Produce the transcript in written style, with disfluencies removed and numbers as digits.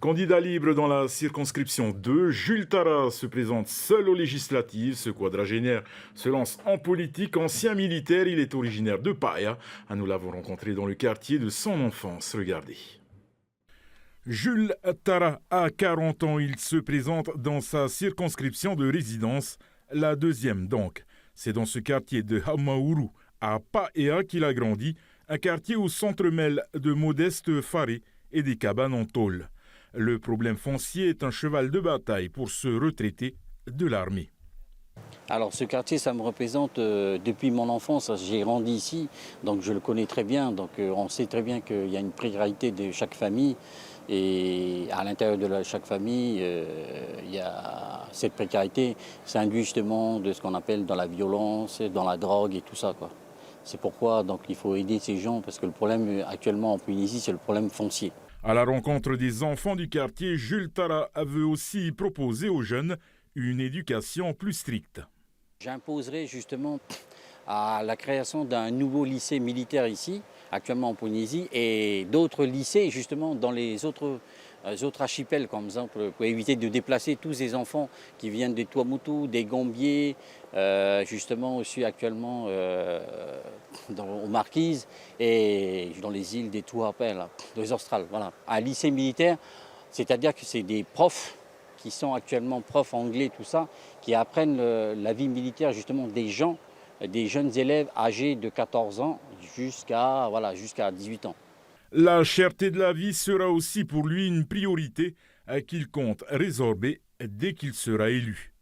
Candidat libre dans la circonscription 2, Jules Tara se présente seul aux législatives. Ce quadragénaire se lance en politique. Ancien militaire, il est originaire de Paia. Nous l'avons rencontré dans le quartier de son enfance. Regardez. Jules Tara a 40 ans. Il se présente dans sa circonscription de résidence, la deuxième donc. C'est dans ce quartier de Hamaourou, à Paia, qu'il a grandi. Un quartier où s'entremêlent de modestes farés et des cabanes en tôle. Le problème foncier est un cheval de bataille pour ce retraité de l'armée. Alors ce quartier, ça me représente depuis mon enfance. J'ai grandi ici, donc je le connais très bien. Donc on sait très bien qu'il y a une précarité de chaque famille. Et à l'intérieur de chaque famille, il y a cette précarité. Ça induit justement de ce qu'on appelle dans la violence, dans la drogue et tout ça, quoi. C'est pourquoi donc, il faut aider ces gens, parce que le problème actuellement en Polynésie, c'est le problème foncier. À la rencontre des enfants du quartier, Jules Tara veut aussi proposer aux jeunes une éducation plus stricte. J'imposerai justement à la création d'un nouveau lycée militaire ici, actuellement en Polynésie, et d'autres lycées justement dans les autres archipels, comme exemple, pour éviter de déplacer tous ces enfants qui viennent des Tuamotu, des Gambiers, justement aussi actuellement aux Marquises et dans les îles des Tuapel, des Australes. Voilà. Un lycée militaire, c'est-à-dire que c'est des profs qui sont actuellement profs anglais, tout ça, qui apprennent la vie militaire justement des jeunes élèves âgés de 14 ans jusqu'à 18 ans. La cherté de la vie sera aussi pour lui une priorité qu'il compte résorber dès qu'il sera élu.